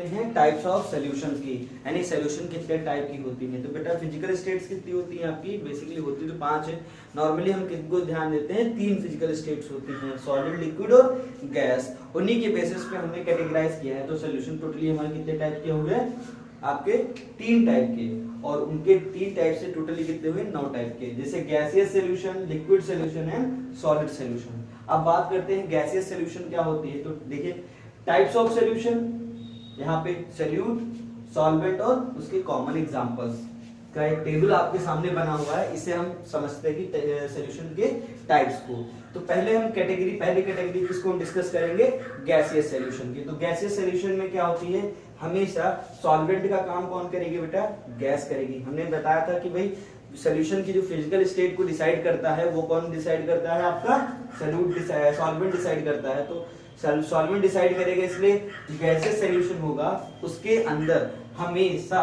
हैं types of solution की, यानी सॉल्यूशन कितने टाइप की होती है। तो बेटा फिजिकल स्टेट्स कितनी होती है आपकी, बेसिकली होती तो 5 है। नॉर्मली हम किनको ध्यान देते हैं, 3 फिजिकल स्टेट्स होती हैं, सॉलिड, लिक्विड और गैस। उन्हीं के बेसिस पे हमने कैटेगराइज किया है। तो सॉल्यूशन टोटली हमारे कितने टाइप के हो गए आपके 3 टाइप के, और उनके 3 टाइप से टोटली कितने हुए 9 टाइप के, जैसे gaseous solution, liquid solution and solid solution. अब बात करते हैं गैसियस सॉल्यूशन क्या होती है। तो देखिए टाइप्स ऑफ सॉल्यूशन, यहाँ पे सॉल्यूट, सॉल्वेंट और उसके कॉमन एग्जांपल्स का एक टेबल आपके सामने बना हुआ है। इसे हम समझते हैं कि सॉल्यूशन के टाइप्स को। तो पहले हम पहली कैटेगरी किसको हम डिस्कस करेंगे, गैसियस सॉल्यूशन की। तो गैसियस सॉल्यूशन में क्या होती है, हमेशा सॉल्वेंट का काम कौन करेगी बेटा, गैस करेगी। हमने बताया था कि भाई सॉल्यूशन की जो फिजिकल स्टेट को डिसाइड करता है वो कौन डिसाइड करता है, आपका सॉल्वेंट डिसाइड करता है। तो सॉल्वेंट डिसाइड करेगा, इसलिए गैसियस सॉल्यूशन होगा उसके अंदर हमेशा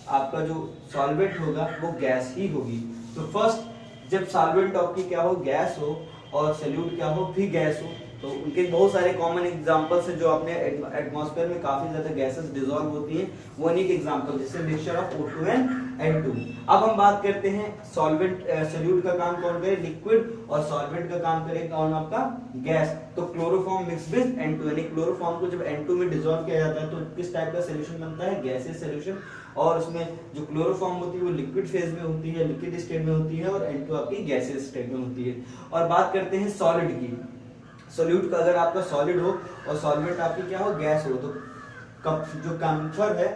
आपका जो सॉल्वेंट होगा वो गैस ही होगी। तो फर्स्ट जब सॉल्वेंट आपकी क्या हो, गैस हो, और सॉल्यूट क्या हो, भी गैस हो, तो उनके बहुत सारे कॉमन एग्जांपल्स हैं जो अपने एटमॉस्फेयर में काफी ज्यादा गैसेस डिसॉल्व होती हैं, वो उन्हीं के एग्जांपल, जैसे mixture of O2 and N2। अब हम बात करते हैं सॉल्वेंट, सॉल्यूट का काम कौन करे, लिक्विड, और सॉल्वेंट का काम करे कौन, आपका गैस। तो क्लोरोफॉर्म मिक्स विद N2, यानी क्लोरोफॉर्म को जब N2 में डिसॉल्व किया जाता है तो किस टाइप का सॉल्यूशन बनता है, गैसियस सॉल्यूशन। और उसमें जो क्लोरोफॉर्म होती है वो लिक्विड फेज में होती है, लिक्विड स्टेट में होती है, और N2 आपकी गैसियस स्टेट में होती है। और बात करते हैं सॉलिड की। सॉल्यूट का अगर आपका सॉलिड हो और सॉल्वेंट आपकी क्या हो, गैस हो, तो जो कैम्फर है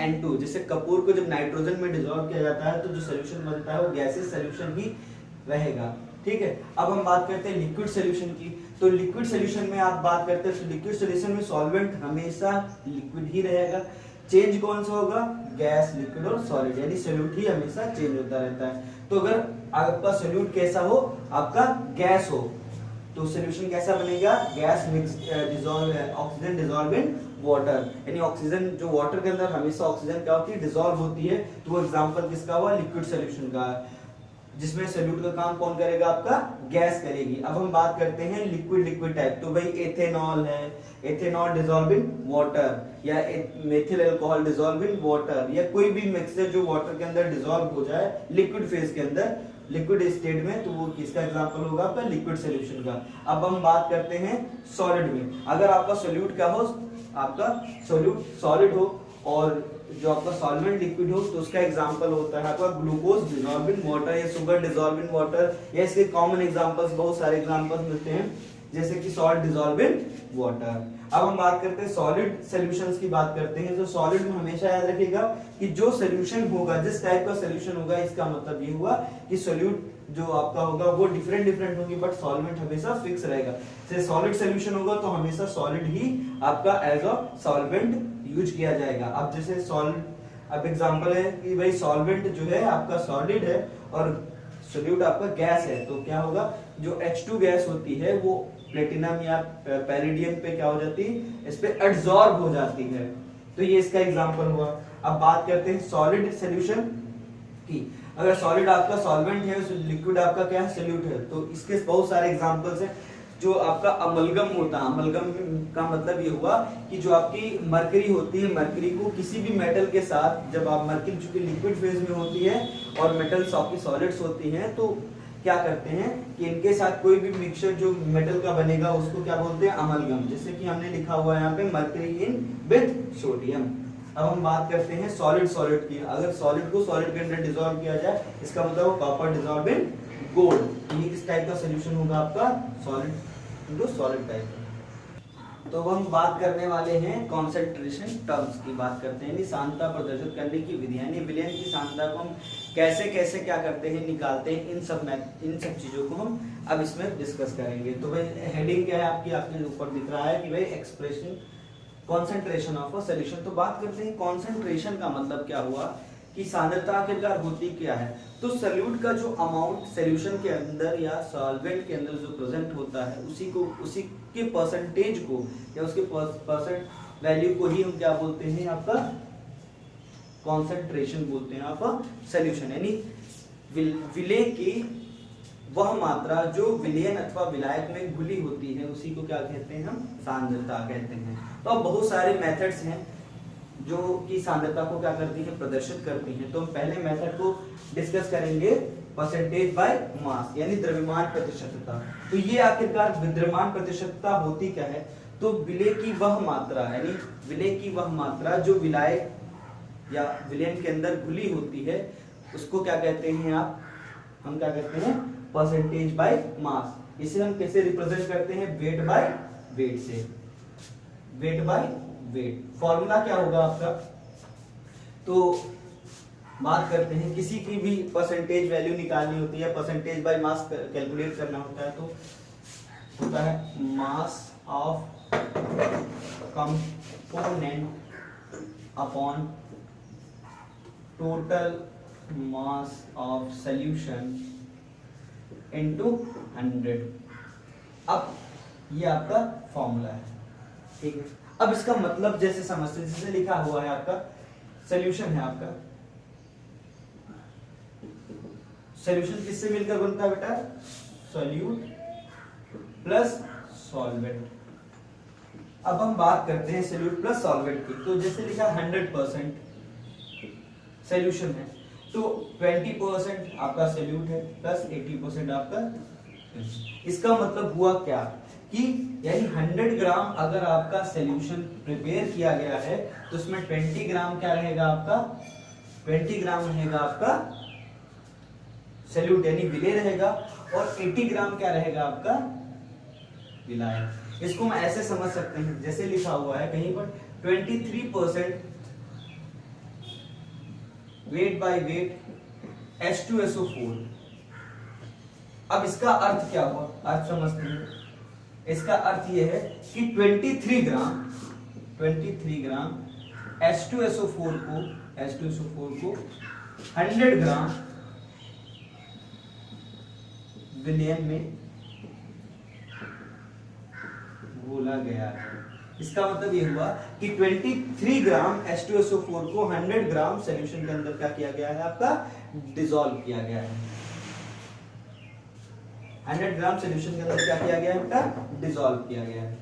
N2, जैसे कपूर को जब नाइट्रोजन में डिसॉल्व किया जाता है तो जो सॉल्यूशन बनता है वो गैसियस सॉल्यूशन ही रहेगा। ठीक है, अब हम बात करते हैं लिक्विड सॉल्यूशन की। तो लिक्विड सॉल्यूशन में आप बात करते हैं तो लिक्विड सॉल्यूशन में सॉल्वेंट हमेशा लिक्विड ही रहेगा। चेंज कौन सा होगा, गैस, लिक्विड और सॉलिड, यानी सॉल्यूट ही हमेशा चेंज होता रहता है। तो अगर आपका सॉल्यूट कैसा हो, आपका गैस हो, तो सॉल्यूशन कैसा बनेगा, gas mix dissolve, oxygen dissolve in water, यानी ऑक्सीजन जो वाटर के अंदर हमेशा ऑक्सीजन क्या होती है, डिसॉल्व होती है। तो वो एग्जांपल किसका हुआ, लिक्विड सॉल्यूशन का, जिसमें सॉल्यूट का काम कौन करेगा, आपका गैस करेगी। अब हम बात करते हैं लिक्विड टाइप। तो भाई एथेनॉल है, एथेनॉल डिसॉल्व इन वाटर, या methyl alcohol dissolve in water, या कोई भी मिक्सचर जो वाटर के अंदर डिसॉल्व हो जाए लिक्विड फेज के अंदर, लिक्विड स्टेट में, तो वो किसका एग्जांपल होगा, आपका लिक्विड सॉल्यूशन का। अब हम बात करते हैं सॉलिड में। अगर आपका सॉल्यूट क्या हो, आपका सॉल्यूट सॉलिड हो और जो आपका सॉल्वेंट लिक्विड हो, तो उसका एग्जांपल होता है आपका ग्लूकोज डिसॉल्व इन वाटर, या शुगर डिसॉल्व इन वाटर, या इसके कॉमन एग्जांपल्स बहुत सारे एग्जांपल्स मिलते हैं, जैसे कि सॉल्ट डिसॉल्व इन वाटर। अब हम बात करते हैं सॉलिड सॉल्यूशंस की बात करते हैं। तो सॉलिड में हमेशा याद रखिएगा कि जो सॉल्यूशन होगा, जिस टाइप का सॉल्यूशन होगा, इसका मतलब ये हुआ कि सॉल्यूट जो आपका होगा वो डिफरेंट होंगे, बट सॉल्वेंट हमेशा फिक्स रहेगा। जैसे सॉलिड सॉल्यूशन होगा तो हमेशा सॉलिड ही आपका एज अ सॉल्वेंट यूज किया जाएगा। अब जैसे सॉलिड, अब एग्जांपल है कि भाई सॉल्वेंट जो है आपका सॉलिड है और सॉल्यूट आपका गैस है, तो क्या होगा, जो H2 गैस होती है वो प्लेटिनम या पैरिडियम पे क्या हो जाती है, इस पे एडसॉर्ब हो जाती है। तो ये इसका एग्जांपल हुआ। अब बात करते हैं सॉलिड सॉल्यूशन की। अगर सॉलिड आपका सॉल्वेंट है, लिक्विड आपका क्या है, सॉल्यूट है, तो इसके बहुत सारे एग्जांपल्स हैं। जो आपका अमलगम होता है, अमलगम का मतलब ये हुआ कि जो आपकी मरकरी होती है, मरकरी को किसी भी मेटल के साथ, जब आप मरकरी चूंकि लिक्विड फेज में होती है और मेटल्स आपकी सॉलिड्स होती हैं, तो क्या करते हैं कि इनके साथ कोई भी मिक्सचर जो मेटल का बनेगा उसको क्या बोलते हैं, अमलगम। जैसे कि हमने लिखा हुआ है यहाँ पे मरकरी इन विद सोडियम। अब हम बात करते हैं सॉलिड की। अगर सॉलिड को सॉलिड के अंदर डिसॉल्व किया जाए, इसका मतलब कॉपर डिसॉल्व इन गोल्ड। ये किस टाइप का सॉल्यूशन होगा, आपका सॉलिड इनटू सॉलिड टाइप। तो हम बात करने वाले हैं कॉन्सेंट्रेशन टर्म्स की बात करते हैं, सांद्रता प्रदर्शित करने की विधि, यानी विलयन की सांद्रता को हम कैसे क्या करते हैं, निकालते हैं, इन सब चीजों को हम अब इसमें डिस्कस करेंगे। तो भाई हेडिंग क्या है आपकी, आपके ऊपर दिख रहा है कि भाई expression concentration of a solution. तो बात करते हैं कॉन्सेंट्रेशन का मतलब क्या हुआ, कि सांद्रता आखिरकार होती क्या है। तो सॉल्यूट का जो अमाउंट सॉल्यूशन के अंदर या सॉल्वेंट के अंदर जो प्रेजेंट होता है, उसी के परसेंटेज को या उसके परसेंट वैल्यू को ही हम क्या बोलते हैं, आपका कॉन्सेंट्रेशन बोलते हैं आपका सॉल्यूशन। यानी विलय की वह मात्रा जो विलयन अथवा विलायक में घुली होती है, उसी को क्या कहते हैं, हम सांद्रता कहते हैं। तो अब बहुत सारे मेथड्स हैं जो कि सांद्रता को क्या करती है, प्रदर्शित करती हैं। तो हम पहले मेथड को डिस्कस करेंगे, परसेंटेज बाय मास यानी द्रव्यमान प्रतिशतता। तो ये आखिरकार द्रव्यमान प्रतिशतता होती क्या है, तो विलेय की वह मात्रा यानी विलेय की वह मात्रा जो विलायक या विलयन के अंदर घुली होती है उसको क्या कहते हैं आप, हम क्या कहते हैं, परसेंटेज बाय मास। इसे हम कैसे रिप्रेजेंट करते हैं, वेट बाय वेट से, वेट बाय वेट। फॉर्मूला क्या होगा आपका, तो बात करते हैं किसी की भी परसेंटेज वैल्यू निकालनी होती है, परसेंटेज बाय मास कैलकुलेट करना होता है, तो होता है mass of component upon total mass of solution into 100। अब ये आपका फॉर्मूला है, ठीक है। अब इसका मतलब जैसे समझते, जैसे लिखा हुआ है आपका सॉल्यूशन है, आपका सॉल्यूशन किससे मिलकर बनता है बेटा, सॉल्यूट प्लस सॉल्वेंट। अब हम बात करते हैं सॉल्यूट प्लस सॉल्वेंट की, तो जैसे लिखा 100% सॉल्यूशन है, तो 20% आपका सॉल्यूट है प्लस 80% आपका। इसका मतलब हुआ क्या कि यानी 100 ग्राम अगर आपका सॉल्यूशन प्रिपेयर किया गया है तो उसमें 20 ग्राम क्या रहेगा आपका, 20 ग्राम रहेगा आपका सॉल्यूट यानी विलेय रहेगा, और 80 ग्राम क्या रहेगा आपका विलायक। इसको हम ऐसे समझ सकते हैं, जैसे लिखा हुआ है कहीं पर 23% वेट बाय वेट H2SO4। अब इसका अर्थ क्या हुआ, अर्थ समझते हैं। इसका अर्थ यह है कि 23 ग्राम H2SO4 को 100 ग्राम विलयन में घोला गया है। इसका मतलब ये हुआ कि 23 ग्राम H2SO4 को 100 ग्राम सॉल्यूशन के अंदर क्या किया गया है, आपका डिसॉल्व किया गया है। 100 ग्राम सॉल्यूशन के अंदर क्या किया गया है, बेटा डिसॉल्व किया गया है।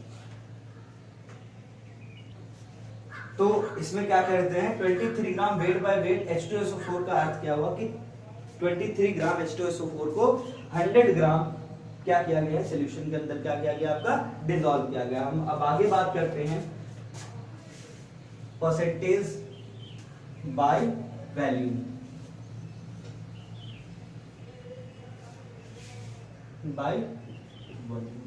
तो इसमें क्या करते हैं, 23 gram weight by weight H2SO4 का अर्थ क्या हुआ कि 23 ग्राम H2SO4 को 100 ग्राम क्या किया गया है, सॉल्यूशन के अंदर क्या किया गया, आपका डिसॉल्व किया गया। हम अब आगे बात करते हैं percentage by volume. By volume,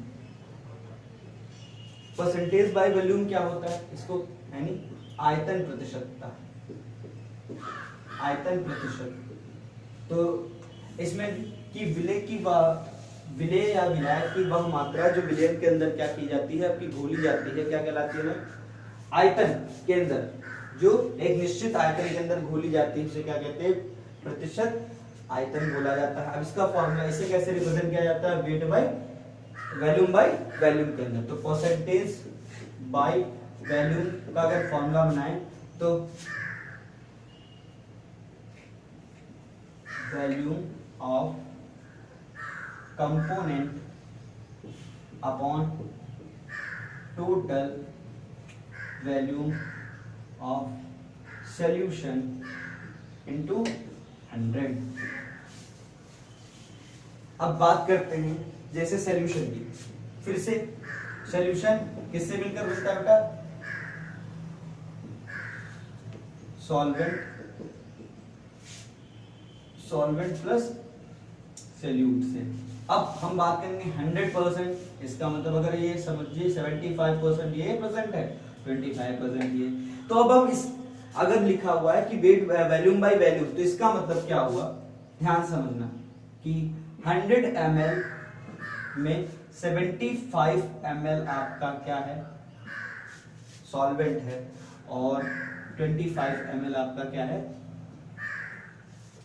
percentage by volume क्या होता है, इसको यानी आयतन प्रतिशतता, आयतन प्रतिशत। तो इसमें कि विलेय या विलायक की वह मात्रा जो विलयन के अंदर क्या की जाती है, आपकी घोली जाती है, क्या कहलाती है, आयतन के अंदर, जो एक निश्चित आयतन के अंदर घोली जाती है उसे क्या कहते हैं, प्रतिशत आयतन बोला जाता है। अब इसका फॉर्मूला, इसे कैसे रिप्रेजेंट किया जाता है, वेट बाय वॉल्यूम के अंदर। तो परसेंटेज बाय वॉल्यूम का अगर फॉर्मूला बनाएं तो volume of component upon total volume of solution into 100। अब बात करते हैं जैसे सॉल्यूशन की, फिर से सॉल्यूशन किससे मिलकर बनता है बेटा, सॉल्वेंट प्लस सॉल्यूट से। अब हम बात करेंगे 100%, इसका मतलब अगर ये समझिए 75% ये परसेंट है, 25% ये। तो अब हम इस अगर लिखा हुआ है कि वेट वॉल्यूम बाय वॉल्यूम, तो इसका मतलब क्या हुआ, ध्यान समझना कि 100 ml में 75 ml आपका क्या है, सॉल्वेंट है, और 25 ml आपका क्या है,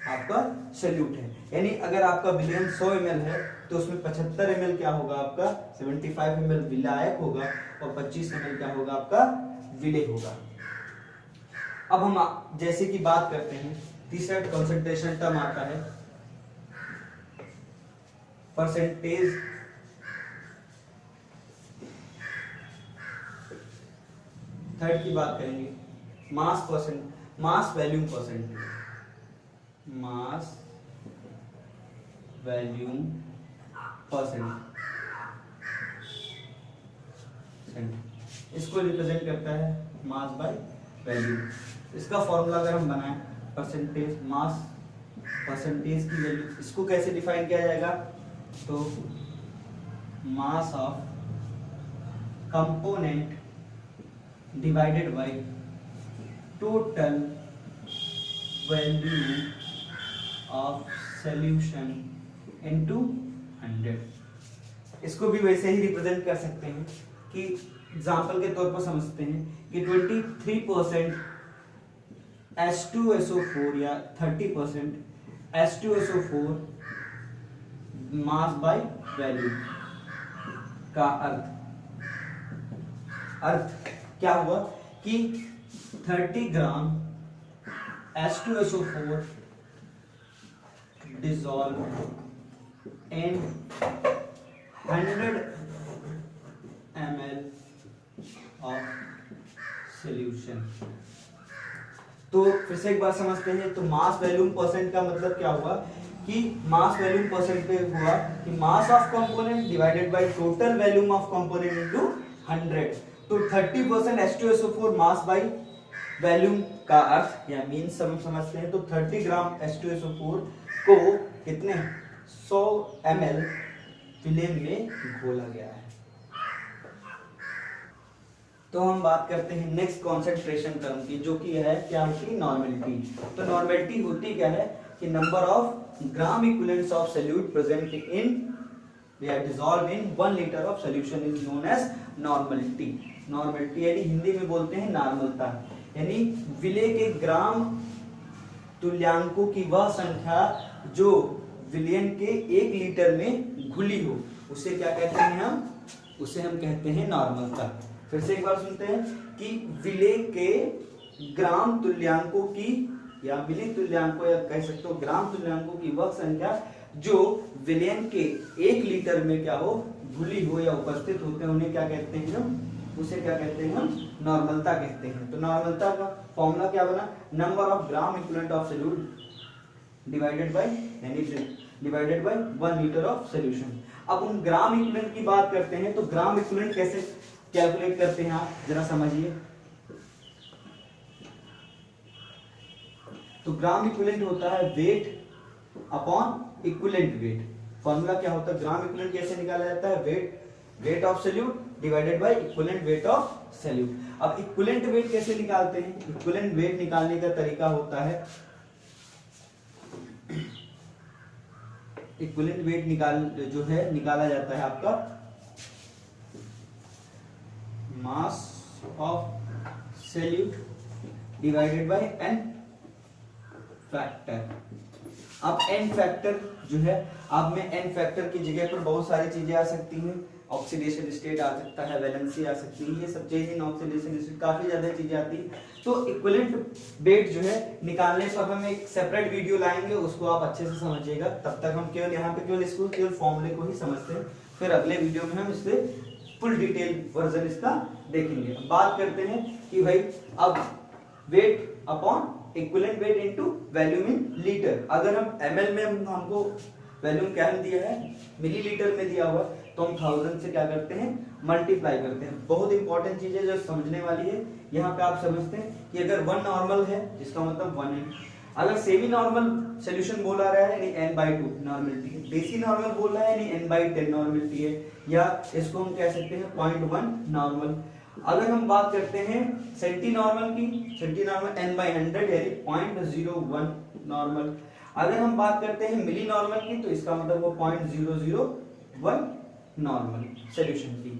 आपका सॉल्यूट है। यानी अगर आपका विलयन 100 ml है तो उसमें 75 ml क्या होगा, आपका 75 ml विलायक होगा, और 25 ml क्या होगा, आपका विलेय होगा। अब हम जैसे कि बात करते हैं, तीसरा कंसंट्रेशन टर्म आता है परसेंटेज थर्ड की बात करेंगे, mass volume percentage, mass volume percent, इसको रिप्रेजेंट करता है मास बाय वैल्यूम। इसका फॉर्मूला अगर हम बनाएं, परसेंटेज मास परसेंटेज की वैल्यू, इसको कैसे डिफाइन किया जाएगा, तो mass of component divided by total value of solution into 100। इसको भी वैसे ही रिप्रेजेंट कर सकते हैं कि एग्जांपल के तौर पर समझते हैं कि 23% H2SO4 या 30% H2SO4 मास बाय वैल्यू का अर्थ क्या हुआ कि 30 ग्राम H2SO4 dissolve in 100 ml of solution। तो फिर से एक बार समझते हैं, तो मास वॉल्यूम परसेंट का मतलब क्या हुआ कि मास वॉल्यूम परसेंट पे हुआ कि mass of component divided by total volume of component into 100। तो 30% H2SO4 मास बाय वॉल्यूम का अर्थ या मीन्स समझते हैं, तो 30 ग्राम H2SO4 को कितने 100 ml फिलेम में घोला गया है। तो हम बात करते हैं नेक्स्ट कॉन्सेंट्रेशन टर्म की, जो कि है क्या होती, नॉर्मेलिटी। तो नॉर्मेलिटी होती क्या है कि number of gram equivalents of solute present in they are dissolved in 1 liter of solution is known as normality। Normality यानी हिंदी में बोलते हैं नॉर्मलता, यानी विलेय के ग्राम तुल्यांकों की वह संख्या जो विलयन के 1 लीटर में घुली हो, उसे क्या कहते हैं हम, उसे हम कहते हैं नॉर्मलता। फिर से एक बार सुनते हैं कि विलेय के ग्राम तुल्यांकों की या विलेय तुल्यांकों या कह सकते हो ग्राम तुल्यांकों की वह संख्या जो विलयन के 1 लीटर में क्या हो, घुली हो या उपस्थित होते हैं, उन्हें क्या कहते हैं हम, उसे क्या कहते हैं हम, नॉर्मलता कहते हैं। तो नॉर्मलता का फॉर्मूला क्या बना, number of gram equivalent of solute divided by 1 litre of solution. अब हम ग्राम इक्विवेलेंट की बात करते हैं, तो ग्राम इक्विवेलेंट कैसे कैलकुलेट करते हैं आप जरा समझिए। तो ग्राम इक्विवेलेंट होता है weight upon equivalent weight. Formula क्या होता है, ग्राम इक्विवेलेंट कैसे निकाला जाता है, weight of solute divided by equivalent weight of solute. अब इक्विवेलेंट वेट कैसे निकालते हैं, इक्विवेलेंट वेट निकालने का तरीका होता है, इक्विवेलेंट वेट निकाला जाता है आपका mass of solute divided by n factor. अब n फैक्टर जो है, अब में n फैक्टर की जगह पर बहुत सारी चीजें आ सकती हैं, ऑक्सीडेशन स्टेट आ सकता है, वैलेंसी आ सकती है, ये सब चीजें ऑक्सीडेशन स्टेट काफी ज्यादा चीजें आती है। तो इक्विवेलेंट वेट जो है निकालने पर हम एक सेपरेट वीडियो लाएंगे, उसको आप अच्छे से समझिएगा। तब तक हम केवल यहाँ पे केवल फॉर्मूले को ही समझते हैं, फिर अगले वीडियो में हम इससे फुल डिटेल वर्जन इसका देखेंगे। बात करते हैं कि भाई अब weight upon equivalent weight into volume in litre. अगर हम ml में हमको वॉल्यूम क्या दिया है, मिलीलीटर में दिया हुआ, तो हम 1000 से क्या करते हैं, मल्टीप्लाई करते हैं। बहुत इंपॉर्टेंट चीज है जो समझने वाली है। यहाँ पे आप समझते हैं कि अगर 1 नॉर्मल है जिसका मतलब 1 है, अगर सेमी नॉर्मल सोल्यूशन बोला रहा है यानी n/2 नॉर्मलिटी है, बेसी नॉर्मल बोल रहा है यानी n/10 नॉर्मलिटी है, या इसको हम कह सकते हैं 0.1 नॉर्मल। अगर हम बात करते हैं सेंटी नॉर्मल की, सेंटी नॉर्मल n/100 यानी 0.01 नॉर्मल। अगर हम बात करते हैं मिली नॉर्मल की, तो इसका मतलब वो 0.001 नॉर्मल सॉल्यूशन की।